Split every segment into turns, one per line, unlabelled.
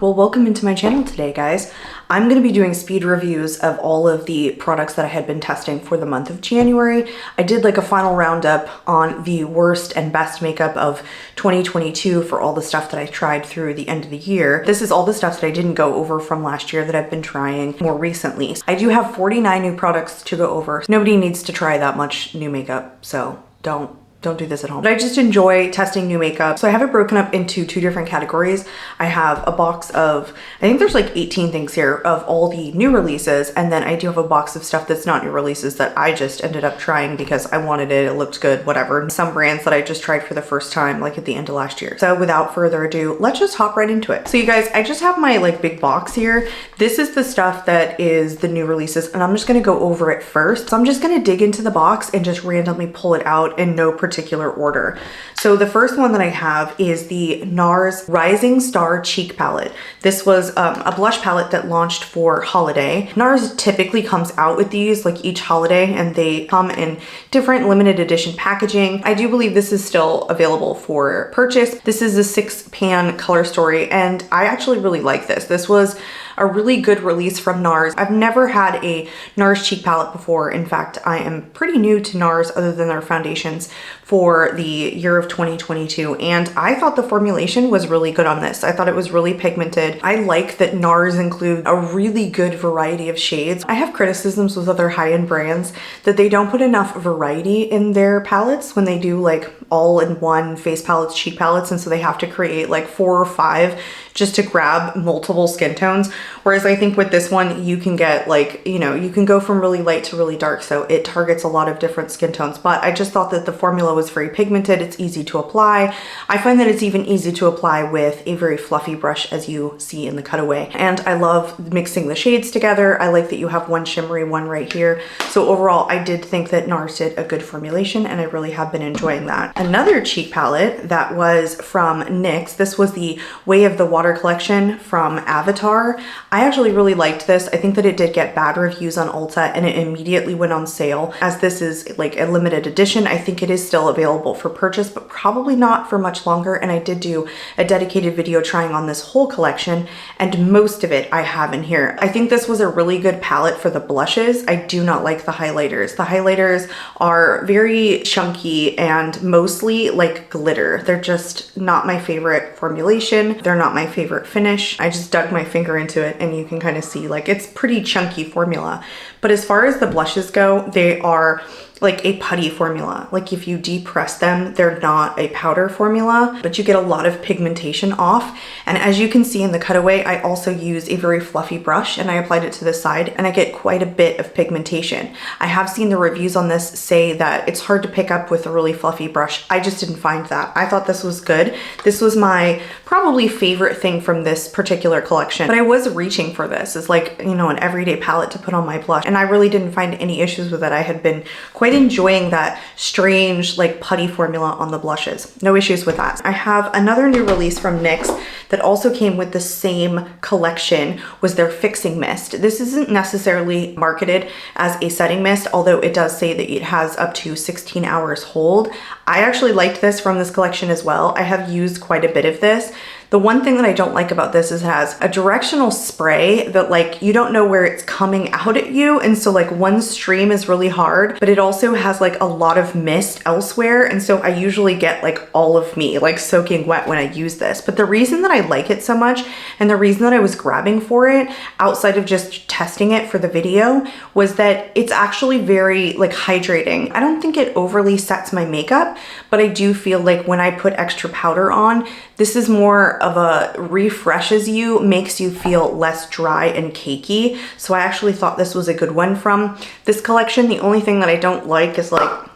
Well, welcome into my channel today, guys. I'm going to be doing speed reviews of all of the products that I had been testing for the month of January. I did like a final roundup on the worst and best makeup of 2022 for all the stuff that I tried through the end of the year. This is all the stuff that I didn't go over from last year that I've been trying more recently. I do have 49 new products to go over. Nobody needs to try that much new makeup, so don't do this at home. But I just enjoy testing new makeup. So I have it broken up into two different categories. I have a box of, I think there's like 18 things here of all the new releases. And then I do have a box of stuff that's not new releases that I just ended up trying because I wanted it, it looked good, whatever. Some brands that I just tried for the first time, like at the end of last year. So without further ado, let's just hop right into it. So you guys, I just have my like big box here. This is the stuff that is the new releases and I'm just gonna go over it first. So I'm just gonna dig into the box and just randomly pull it out in no particular order. So the first one that I have is the Nars Rising Star Cheek Palette. This was a blush palette that launched for holiday. Nars typically comes out with these like each holiday and they come in different limited edition packaging. I do believe this is still available for purchase. This is a 6-pan color story and I actually really like this. This was a really good release from Nars. I've never had a Nars cheek palette before. In fact, I am pretty new to Nars other than their foundations for the year of 2022. And I thought the formulation was really good on this. I thought it was really pigmented. I like that Nars include a really good variety of shades. I have criticisms with other high-end brands that they don't put enough variety in their palettes when they do like all-in-one face palettes, cheek palettes. And so they have to create like 4 or 5 just to grab multiple skin tones. Whereas I think with this one, you can get like, you know, you can go from really light to really dark. So it targets a lot of different skin tones, but I just thought that the formula was very pigmented. It's easy to apply. I find that it's even easy to apply with a very fluffy brush as you see in the cutaway. And I love mixing the shades together. I like that you have one shimmery one right here. So overall, I did think that Nars did a good formulation and I really have been enjoying that. Another cheek palette that was from NYX. This was the Way of the Water collection from Avatar. I actually really liked this. I think that it did get bad reviews on Ulta and it immediately went on sale. As this is like a limited edition, I think it is still available for purchase, but probably not for much longer. And I did do a dedicated video trying on this whole collection and most of it I have in here. I think this was a really good palette for the blushes. I do not like the highlighters. The highlighters are very chunky and mostly like glitter. They're just not my favorite formulation. They're not my favorite finish. I just dug my finger into it and you can kind of see like it's pretty chunky formula. But as far as the blushes go, they are like a putty formula. Like if you depress them, they're not a powder formula, but you get a lot of pigmentation off. And as you can see in the cutaway, I also use a very fluffy brush and I applied it to the side and I get quite a bit of pigmentation. I have seen the reviews on this say that it's hard to pick up with a really fluffy brush. I just didn't find that. I thought this was good. This was my probably favorite thing from this particular collection, but I was reaching for this as like, you know, an everyday palette to put on my blush. And I really didn't find any issues with it. I had been quite enjoying that strange like putty formula on the blushes. No issues with that. I have another new release from NYX that also came with the same collection, was their Fixing Mist. This isn't necessarily marketed as a setting mist, although it does say that it has up to 16 hours hold. I actually liked this from this collection as well. I have used quite a bit of this. The one thing that I don't like about this is it has a directional spray that like you don't know where it's coming out at you. And so like one stream is really hard, but it also has like a lot of mist elsewhere. And so I usually get like all of me like soaking wet when I use this. But the reason that I like it so much and the reason that I was grabbing for it outside of just testing it for the video was that it's actually very like hydrating. I don't think it overly sets my makeup, but I do feel like when I put extra powder on, this is more of a refreshes you, makes you feel less dry and cakey. So I actually thought this was a good one from this collection. The only thing that I don't like is like,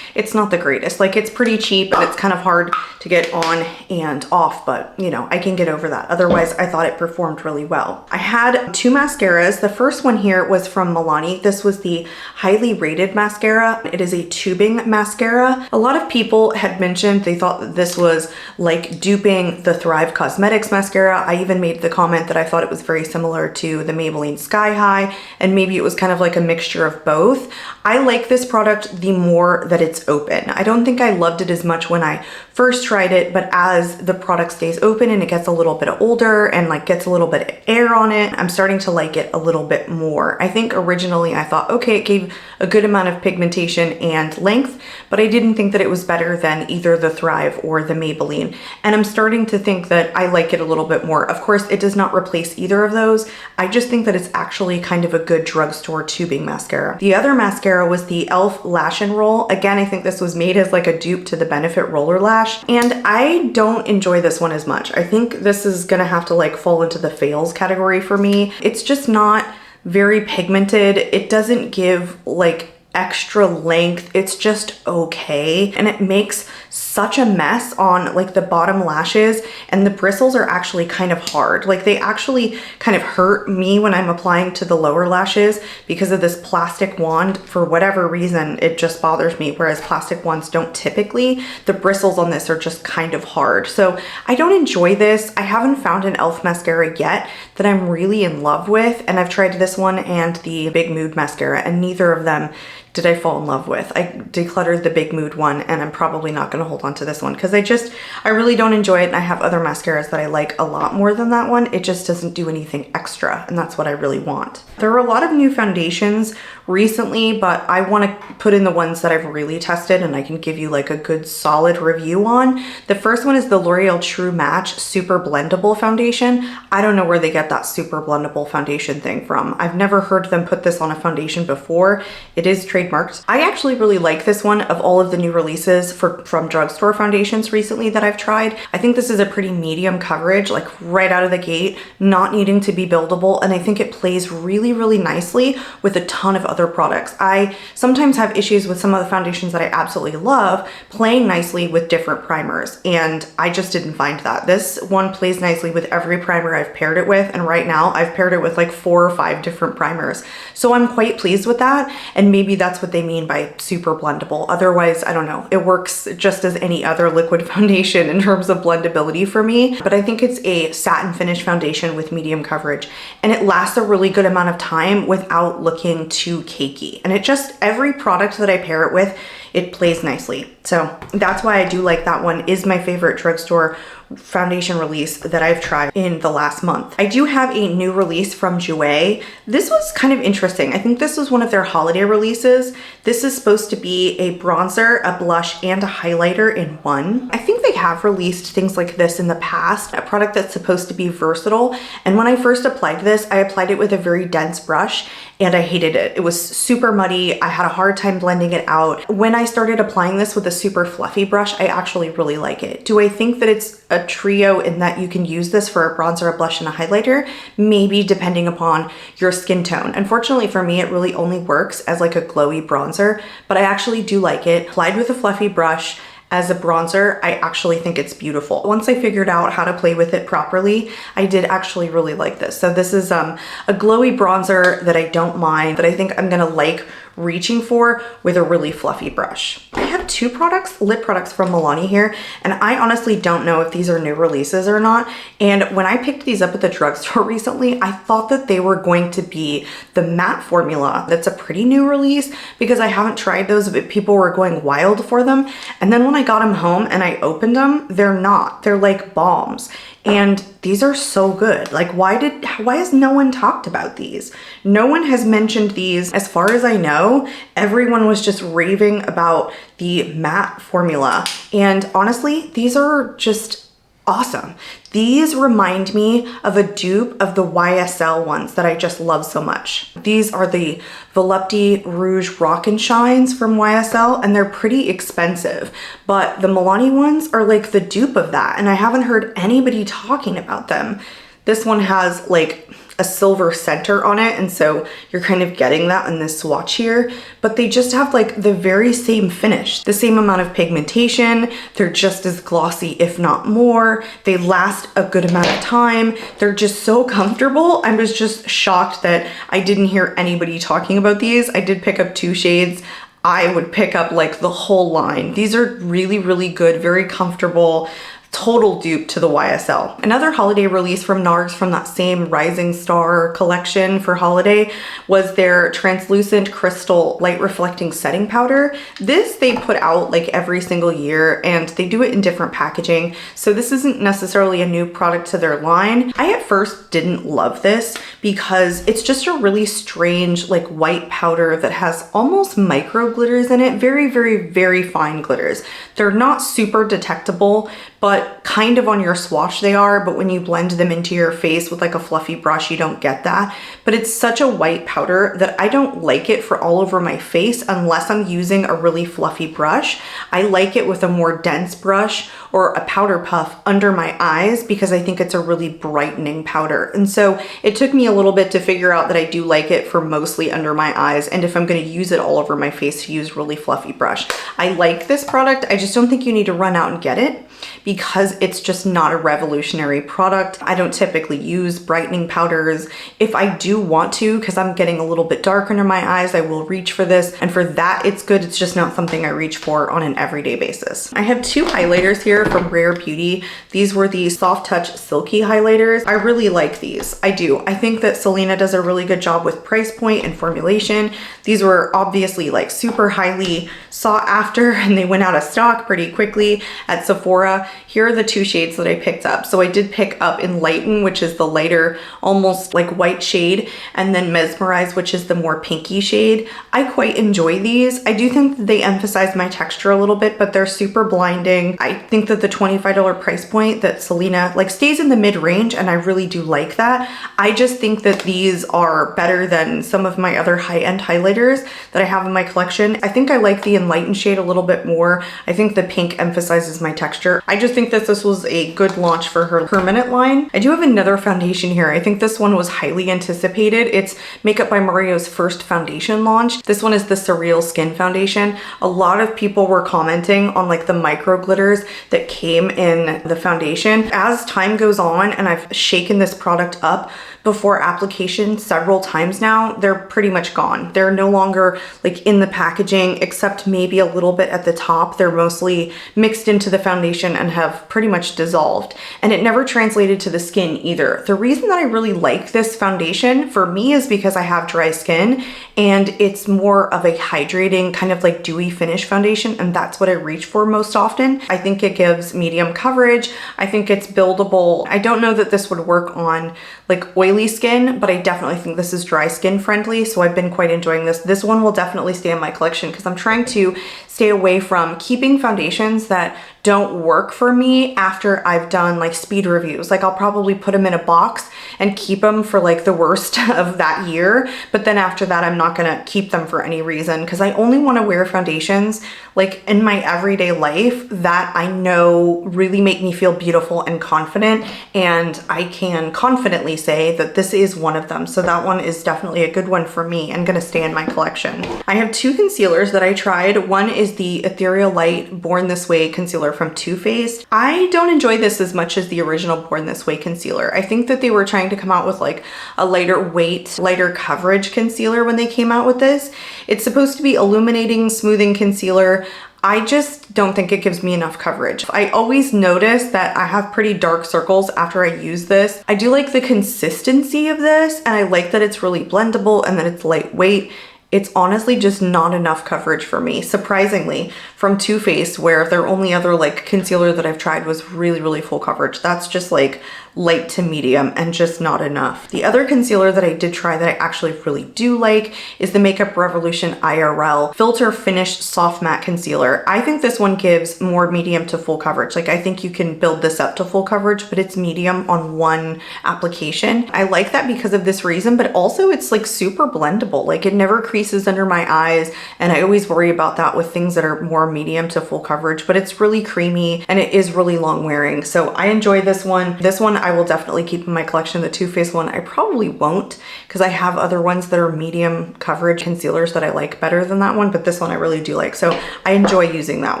it's not the greatest. Like it's pretty cheap and it's kind of hard to get on and off, but you know, I can get over that. Otherwise, I thought it performed really well. I had 2 mascaras. The first one here was from Milani. This was the highly rated mascara. It is a tubing mascara. A lot of people had mentioned they thought that this was like duping the Thrive Cosmetics mascara. I even made the comment that I thought it was very similar to the Maybelline Sky High, and maybe it was kind of like a mixture of both. I like this product the more that it's it's open. I don't think I loved it as much when I first tried it, but as the product stays open and it gets a little bit older and like gets a little bit of air on it, I'm starting to like it a little bit more. I think originally I thought, okay, it gave a good amount of pigmentation and length, but I didn't think that it was better than either the Thrive or the Maybelline. And I'm starting to think that I like it a little bit more. Of course, it does not replace either of those. I just think that it's actually kind of a good drugstore tubing mascara. The other mascara was the e.l.f. Lash and Roll. Again, I think this was made as like a dupe to the Benefit Roller Lash, and I don't enjoy this one as much. I think this is gonna have to like fall into the fails category for me. It's just not very pigmented. It doesn't give like extra length. It's just okay, and it makes such a mess on like the bottom lashes, and the bristles are actually kind of hard. Like they actually kind of hurt me when I'm applying to the lower lashes because of this plastic wand. For whatever reason, it just bothers me, whereas plastic wands don't typically. The bristles on this are just kind of hard. So I don't enjoy this. I haven't found an e.l.f. mascara yet that I'm really in love with, and I've tried this one and the Big Mood mascara, and neither of them did I fall in love with. I decluttered the Big Mood one, and I'm probably not gonna hold on to this one because I really don't enjoy it, and I have other mascaras that I like a lot more than that one. It just doesn't do anything extra, and that's what I really want. There are a lot of new foundations recently, but I wanna put in the ones that I've really tested and I can give you like a good solid review on. The first one is the L'Oreal True Match Super-Blendable Foundation. I don't know where they get that Super-Blendable foundation thing from. I've never heard them put this on a foundation before. It is trademarked. I actually really like this one of all of the new releases from drugstore foundations recently that I've tried. I think this is a pretty medium coverage, like right out of the gate, not needing to be buildable, and I think it plays really, really nicely with a ton of other products. I sometimes have issues with some of the foundations that I absolutely love playing nicely with different primers, and I just didn't find that. This one plays nicely with every primer I've paired it with, and right now I've paired it with like 4 or 5 different primers. So I'm quite pleased with that, and maybe that's what they mean by super blendable. Otherwise, I don't know. It works just as any other liquid foundation in terms of blendability for me, but I think it's a satin finish foundation with medium coverage, and it lasts a really good amount of time without looking too cakey. And it just, every product that I pair it with, it plays nicely. So that's why I do like that one. Is my favorite drugstore foundation release that I've tried in the last month. I do have a new release from Jouer. This was kind of interesting. I think this was one of their holiday releases. This is supposed to be a bronzer, a blush, and a highlighter in one. I think they have released things like this in the past, a product that's supposed to be versatile. And when I first applied this, I applied it with a very dense brush, and I hated it. It was super muddy. I had a hard time blending it out. When I started applying this with a super fluffy brush, I actually really like it. Do I think that it's a trio in that you can use this for a bronzer, a blush, and a highlighter? Maybe, depending upon your skin tone. Unfortunately for me, it really only works as like a glowy bronzer, but I actually do like it. Applied with a fluffy brush, as a bronzer, I actually think it's beautiful. Once I figured out how to play with it properly, I did actually really like this. So this is a glowy bronzer that I don't mind, that I think I'm gonna like reaching for with a really fluffy brush. I have 2 products, lip products from Milani here, and I honestly don't know if these are new releases or not. And when I picked these up at the drugstore recently, I thought that they were going to be the matte formula. That's a pretty new release because I haven't tried those, but people were going wild for them. And then when I got them home and I opened them, they're not. They're like balms. And these are so good. Like, why has no one talked about these? No one has mentioned these. As far as I know, everyone was just raving about the matte formula. And honestly, these are just awesome. These remind me of a dupe of the YSL ones that I just love so much. These are the Volupte Rouge Rock and Shines from YSL, and they're pretty expensive, but the Milani ones are like the dupe of that, and I haven't heard anybody talking about them. This one has like a silver center on it, and so you're kind of getting that in this swatch here, but they just have like the very same finish, the same amount of pigmentation. They're just as glossy, if not more. They last a good amount of time. They're just so comfortable. I was just shocked that I didn't hear anybody talking about these. I did pick up 2 shades. I would pick up like the whole line. These are really, really good, very comfortable, total dupe to the YSL. Another holiday release from Nars from that same Rising Star collection for holiday was their translucent crystal light reflecting setting powder. This they put out like every single year, and they do it in different packaging. So this isn't necessarily a new product to their line. I at first didn't love this because it's just a really strange like white powder that has almost micro glitters in it. Very, very, very fine glitters. They're not super detectable, but kind of on your swatch they are, but when you blend them into your face with like a fluffy brush, you don't get that. But it's such a white powder that I don't like it for all over my face unless I'm using a really fluffy brush. I like it with a more dense brush or a powder puff under my eyes because I think it's a really brightening powder. And so it took me a little bit to figure out that I do like it for mostly under my eyes, and if I'm going to use it all over my face, to use really fluffy brush. I like this product. I just don't think you need to run out and get it because it's just not a revolutionary product. I don't typically use brightening powders. If I do want to, because I'm getting a little bit dark under my eyes, I will reach for this, and for that it's good. It's just not something I reach for on an everyday basis. I have two highlighters here from Rare Beauty. These were the Soft Touch Silky highlighters. I really like these. I do. I think that Selena does a really good job with price point and formulation. These were obviously like super highly sought after, and they went out of stock pretty quickly at Sephora. Here are the two shades that I picked up. So I did pick up Enlighten, which is the lighter, almost like white shade, and then Mesmerize, which is the more pinky shade. I quite enjoy these. I do think that they emphasize my texture a little bit, but they're super blinding. I think that the $25 price point that Selena like stays in the mid-range, and I really do like that. I just think that these are better than some of my other high-end highlighters that I have in my collection. I think I like the Enlighten shade a little bit more. I think the pink emphasizes my texture. I just think that this was a good launch for her permanent line. I do have another foundation here. I think this one was highly anticipated. It's Makeup by Mario's first foundation launch. This one is the SurrealSkin foundation. A lot of people were commenting on like the micro glitters that came in the foundation. As time goes on and I've shaken this product up before application several times now, they're pretty much gone. They're no longer like in the packaging, except maybe a little bit at the top. They're mostly mixed into the foundation and have pretty much dissolved. And it never translated to the skin either. The reason that I really like this foundation for me is because I have dry skin, and it's more of a hydrating kind of like dewy finish foundation, and that's what I reach for most often. I think it gives medium coverage. I think it's buildable. I don't know that this would work on like oily skin, but I definitely think this is dry skin friendly, so I've been quite enjoying this. This one will definitely stay in my collection because I'm trying to stay away from keeping foundations that don't work for me after I've done like speed reviews. Like I'll probably put them in a box and keep them for like the worst of that year, but then after that I'm not gonna keep them for any reason because I only want to wear foundations like in my everyday life that I know really make me feel beautiful and confident, and I can confidently say that this is one of them. So that one is definitely a good one for me and gonna stay in my collection. I have two concealers that I tried. One is the Ethereal Light Born This Way concealer from Too Faced. I don't enjoy this as much as the original Born This Way concealer. I think that they were trying to come out with like a lighter weight, lighter coverage concealer when they came out with this. It's supposed to be illuminating, smoothing concealer. I just don't think it gives me enough coverage. I always notice that I have pretty dark circles after I use this. I do like the consistency of this, and I like that it's really blendable and that it's lightweight. It's honestly just not enough coverage for me, surprisingly, from Too Faced, where their only other like concealer that I've tried was really, really full coverage. That's just like light to medium and just not enough. The other concealer that I did try that I actually really do like is the Makeup Revolution IRL Filter Finish Soft Matte Concealer. I think this one gives more medium to full coverage. Like I think you can build this up to full coverage, but it's medium on one application. I like that because of this reason, but also it's like super blendable. Like it never creases under my eyes, and I always worry about that with things that are more medium to full coverage, but it's really creamy and it is really long wearing. So I enjoy this one. This one I will definitely keep in my collection. The Too Faced one I probably won't, because I have other ones that are medium coverage concealers that I like better than that one, but this one I really do like, so I enjoy using that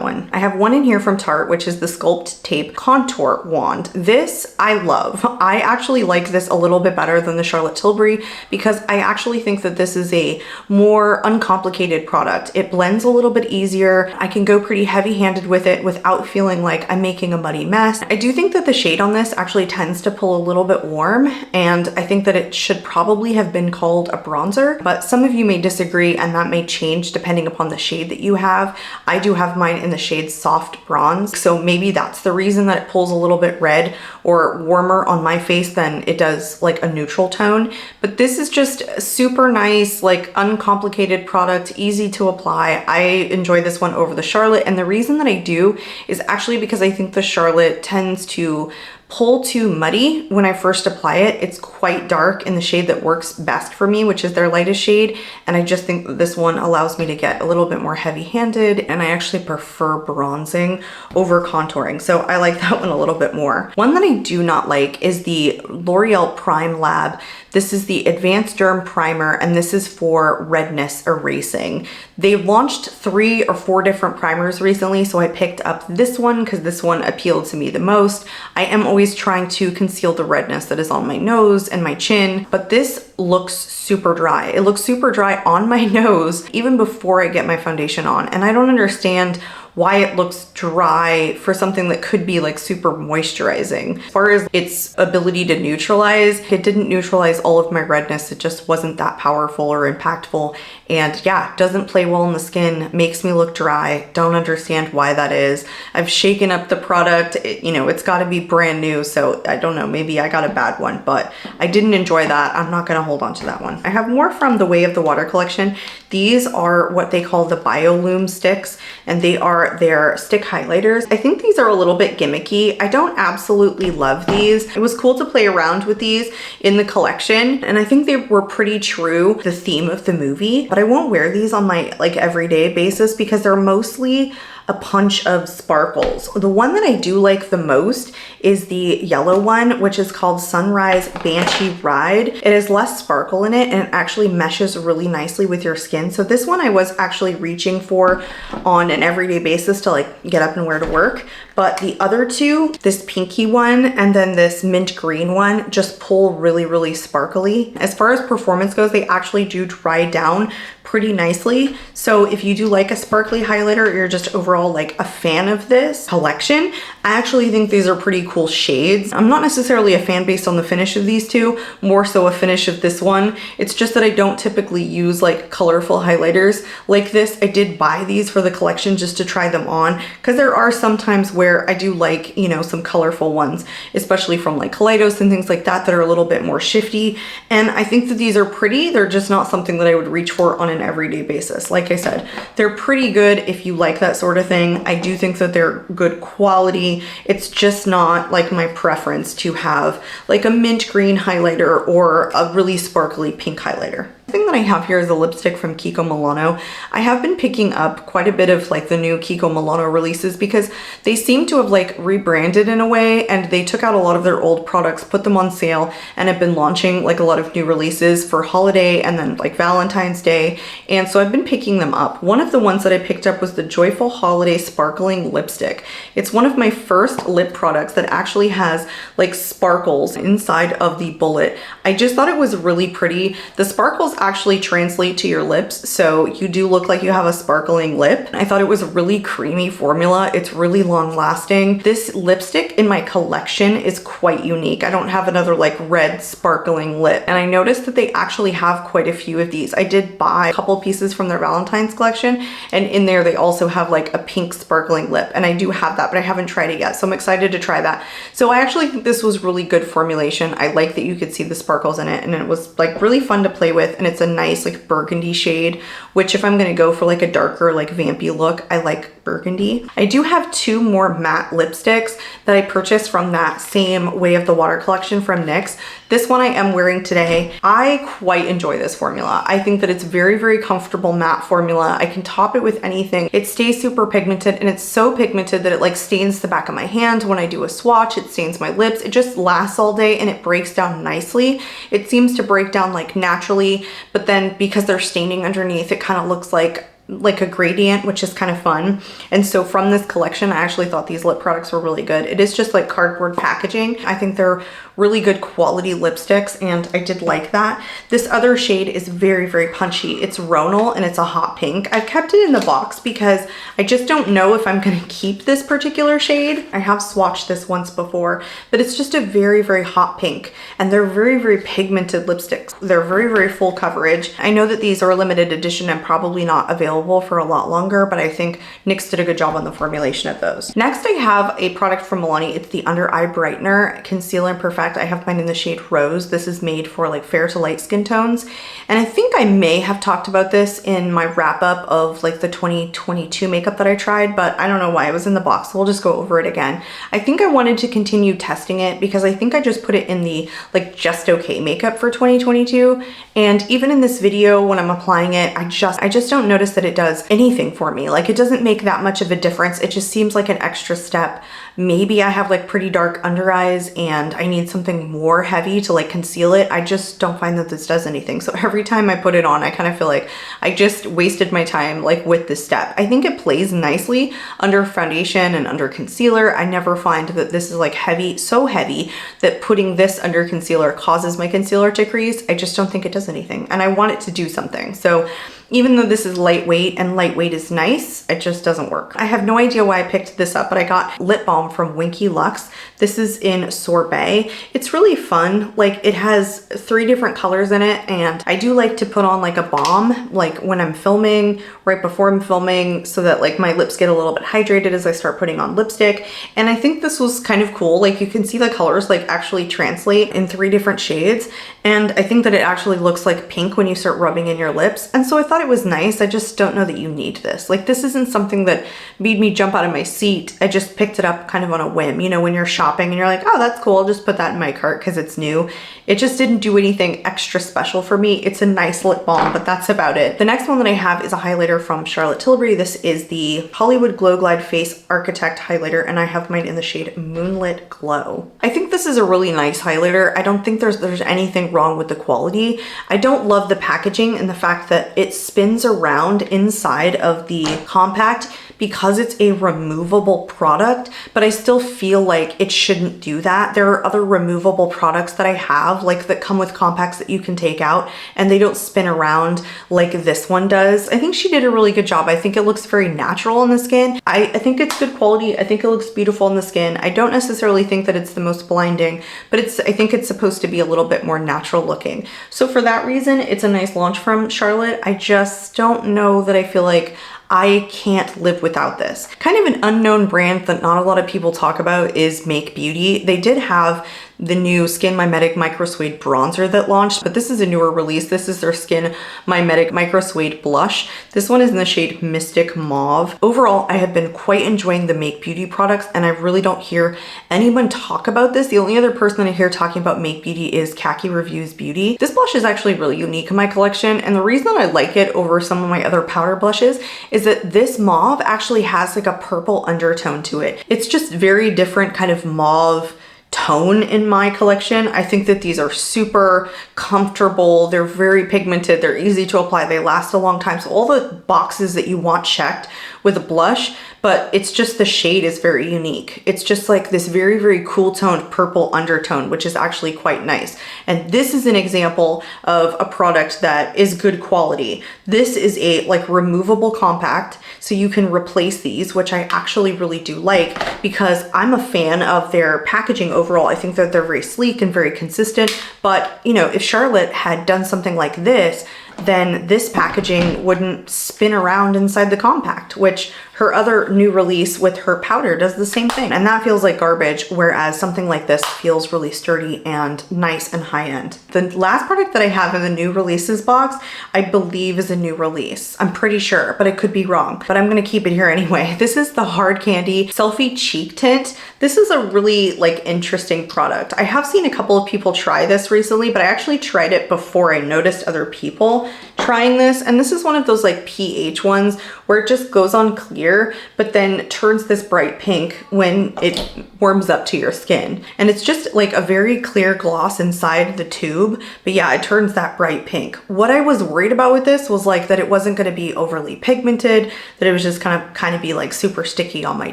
one. I have one in here from Tarte, which is the Sculpt Tape Contour Wand. This I love. I actually like this a little bit better than the Charlotte Tilbury because I actually think that this is a more more uncomplicated product. It blends a little bit easier. I can go pretty heavy-handed with it without feeling like I'm making a muddy mess. I do think that the shade on this actually tends to pull a little bit warm, and I think that it should probably have been called a bronzer, but some of you may disagree, and that may change depending upon the shade that you have. I do have mine in the shade Soft Bronze, so maybe that's the reason that it pulls a little bit red or warmer on my face than it does like a neutral tone. But this is just a super nice, like uncomplicated product, easy to apply. I enjoy this one over the Charlotte, and the reason that I do is actually because I think the Charlotte tends to pull too muddy when I first apply it. It's quite dark in the shade that works best for me, which is their lightest shade, and I just think that this one allows me to get a little bit more heavy-handed, and I actually prefer bronzing over contouring, so I like that one a little bit more. One that I do not like is the L'Oreal Prime Lab. This is the Advanced Derm Primer, and this is for redness erasing. They launched 3 or 4 different primers recently, so I picked up this one because this one appealed to me the most. I am always trying to conceal the redness that is on my nose and my chin, but this looks super dry. It looks super dry on my nose even before I get my foundation on, and I don't understand why it looks dry for something that could be like super moisturizing. As far as its ability to neutralize, it didn't neutralize all of my redness. It just wasn't that powerful or impactful. And yeah, doesn't play well in the skin, makes me look dry. Don't understand why that is. I've shaken up the product. You know, it's gotta be brand new, so I don't know, maybe I got a bad one, but I didn't enjoy that. I'm not gonna hold on to that one. I have more from the Way of the Water collection. These are what they call the BioLume sticks, and they are their stick highlighters. I think these are a little bit gimmicky. I don't absolutely love these. It was cool to play around with these in the collection, and I think they were pretty true to the theme of the movie, but I won't wear these on my like everyday basis because they're mostly a punch of sparkles. The one that I do like the most is the yellow one, which is called Sunrise Banshee Ride. It has less sparkle in it, and it actually meshes really nicely with your skin. So this one I was actually reaching for on an everyday basis to like get up and wear to work. But the other two, this pinky one and then this mint green one, just pull really, really sparkly. As far as performance goes, they actually do dry down pretty nicely. So if you do like a sparkly highlighter, or you're just overall like a fan of this collection, I actually think these are pretty cool shades. I'm not necessarily a fan based on the finish of these two, more so a finish of this one. It's just that I don't typically use like colorful highlighters like this. I did buy these for the collection just to try them on, because there are some times where I do like, you know, some colorful ones, especially from like Kaleidos and things like that that are a little bit more shifty. And I think that these are pretty. They're just not something that I would reach for on an everyday basis. Like I said, they're pretty good if you like that sort of thing. I do think that they're good quality. It's just not like my preference to have like a mint green highlighter or a really sparkly pink highlighter. The thing that I have here is a lipstick from Kiko Milano. I have been picking up quite a bit of like the new Kiko Milano releases because they seem to have like rebranded in a way, and they took out a lot of their old products, put them on sale, and have been launching like a lot of new releases for holiday and then like Valentine's Day. And so I've been picking them up. One of the ones that I picked up was the Joyful Holiday Sparkling Lipstick. It's one of my first lip products that actually has like sparkles inside of the bullet. I just thought it was really pretty. The sparkles actually translate to your lips, so you do look like you have a sparkling lip. I thought it was a really creamy formula. It's really long lasting. This lipstick in my collection is quite unique. I don't have another like red sparkling lip, and I noticed that they actually have quite a few of these. I did buy a couple pieces from their Valentine's collection, and in there they also have like a pink sparkling lip, and I do have that, but I haven't tried it yet, so I'm excited to try that. So I actually think this was really good formulation. I like that you could see the sparkles in it, and it was like really fun to play with, and it's a nice like burgundy shade, which if I'm gonna go for like a darker like vampy look, I like burgundy. I do have 2 more matte lipsticks that I purchased from that same Way of the Water collection from NYX. This one I am wearing today. I quite enjoy this formula. I think that it's very, very comfortable matte formula. I can top it with anything. It stays super pigmented, and it's so pigmented that it like stains the back of my hand when I do a swatch. It stains my lips. It just lasts all day, and it breaks down nicely. It seems to break down like naturally, but then because they're staining underneath, it kind of looks like like a gradient, which is kind of fun. And so from this collection, I actually thought these lip products were really good. It is just like cardboard packaging. I think they're really good quality lipsticks, and I did like that. This other shade is very, very punchy. It's Ronal and it's a hot pink. I've kept it in the box because I just don't know if I'm gonna keep this particular shade. I have swatched this once before, but it's just a very, very hot pink, and they're very, very pigmented lipsticks. They're very, very full coverage. I know that these are a limited edition and probably not available for a lot longer, but I think NYX did a good job on the formulation of those. Next, I have a product from Milani. It's the Under Eye Brightener Conceal and Perfect. I have mine in the shade Rose. This is made for like fair to light skin tones. And I think I may have talked about this in my wrap up of like the 2022 makeup that I tried, but I don't know why it was in the box. So we'll just go over it again. I think I wanted to continue testing it because I think I just put it in the like just okay makeup for 2022. And even in this video, when I'm applying it, I just don't notice that it does anything for me. Like it doesn't make that much of a difference. It just seems like an extra step. Maybe I have like pretty dark under eyes and I need something more heavy to like conceal it. I just don't find that this does anything. So every time I put it on, I kind of feel like I just wasted my time like with this step. I think it plays nicely under foundation and under concealer. I never find that this is like heavy, so heavy that putting this under concealer causes my concealer to crease. I just don't think it does anything, and I want it to do something. So even though this is lightweight and lightweight is nice, it just doesn't work. I have no idea why I picked this up, but I got lip balm from Winky Lux. This is in Sorbet. It's really fun. Like it has 3 different colors in it, and I do like to put on like a balm like when I'm filming, right before I'm filming, so that like my lips get a little bit hydrated as I start putting on lipstick. And I think this was kind of cool. Like you can see the colors like actually translate in 3 different shades. And I think that it actually looks like pink when you start rubbing in your lips. And so I thought it was nice. I just don't know that you need this. Like this isn't something that made me jump out of my seat. I just picked it up kind of on a whim. You know, when you're shopping and you're like, oh, that's cool, I'll just put that in my cart because it's new. It just didn't do anything extra special for me. It's a nice lip balm, but that's about it. The next one that I have is a highlighter from Charlotte Tilbury. This is the Hollywood Glow Glide Face Architect highlighter, and I have mine in the shade Moonlit Glow. I think this is a really nice highlighter. I don't think there's anything wrong with the quality. I don't love the packaging and the fact that it spins around inside of the compact because it's a removable product, but I still feel like it shouldn't do that. There are other removable products that I have, like that come with compacts that you can take out and they don't spin around like this one does. I think she did a really good job. I think it looks very natural on the skin. I think it's good quality. I think it looks beautiful on the skin. I don't necessarily think that it's the most blinding, but I think it's supposed to be a little bit more natural looking. So for that reason, it's a nice launch from Charlotte. I just don't know that I feel like I can't live without this. Kind of an unknown brand that not a lot of people talk about is Make Beauty. They did have the new Skin Mimetic Micro Suede bronzer that launched, but this is a newer release. This is their Skin Mimetic Micro Suede blush. This one is in the shade Mystic Mauve. Overall, I have been quite enjoying the Make Beauty products, and I really don't hear anyone talk about this. The only other person that I hear talking about Make Beauty is Khaki Reviews Beauty. This blush is actually really unique in my collection, and the reason that I like it over some of my other powder blushes is that this mauve actually has like a purple undertone to it. It's just very different kind of mauve tone in my collection. I think that these are super comfortable. They're very pigmented. They're easy to apply. They last a long time. So all the boxes that you want checked with a blush, but it's just the shade is very unique. It's just like this very, very cool toned purple undertone, which is actually quite nice. And this is an example of a product that is good quality. This is a like removable compact, so you can replace these, which I actually really do like because I'm a fan of their packaging overall. I think that they're very sleek and very consistent, but you know, if Charlotte had done something like this, then this packaging wouldn't spin around inside the compact, which her other new release with her powder does the same thing. And that feels like garbage, whereas something like this feels really sturdy and nice and high-end. The last product that I have in the new releases box, I believe is a new release. I'm pretty sure, but I could be wrong. But I'm gonna keep it here anyway. This is the Hard Candy Selfie Cheek Tint. This is a really like interesting product. I have seen a couple of people try this recently, but I actually tried it before I noticed other people trying this. And this is one of those like pH ones where it just goes on clear clear, but then turns this bright pink when it warms up to your skin. And it's just like a very clear gloss inside the tube, but yeah, it turns that bright pink. What I was worried about with this was like that it wasn't gonna be overly pigmented, that it was just kind of be like super sticky on my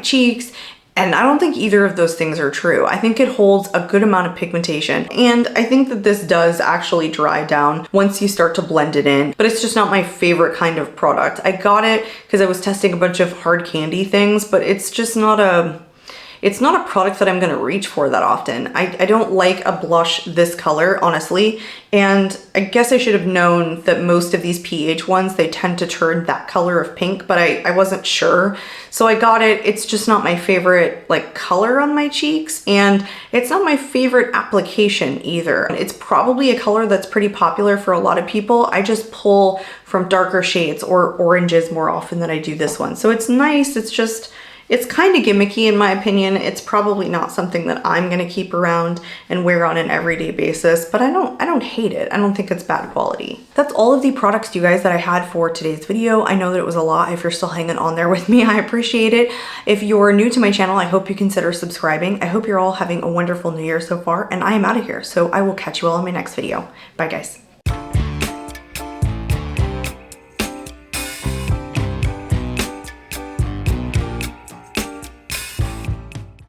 cheeks. And I don't think either of those things are true. I think it holds a good amount of pigmentation. And I think that this does actually dry down once you start to blend it in, but it's just not my favorite kind of product. I got it because I was testing a bunch of hard candy things, but it's just not a product that I'm gonna reach for that often. I don't like a blush this color, honestly. And I guess I should have known that most of these pH ones, they tend to turn that color of pink, but I wasn't sure. So I got it. It's just not my favorite like color on my cheeks, and it's not my favorite application either. It's probably a color that's pretty popular for a lot of people. I just pull from darker shades or oranges more often than I do this one. So it's nice. It's kind of gimmicky in my opinion. It's probably not something that I'm gonna keep around and wear on an everyday basis, but I don't hate it. I don't think it's bad quality. That's all of the products, you guys, that I had for today's video. I know that it was a lot. If you're still hanging on there with me, I appreciate it. If you're new to my channel, I hope you consider subscribing. I hope you're all having a wonderful new year so far, and I am out of here. So I will catch you all in my next video. Bye guys.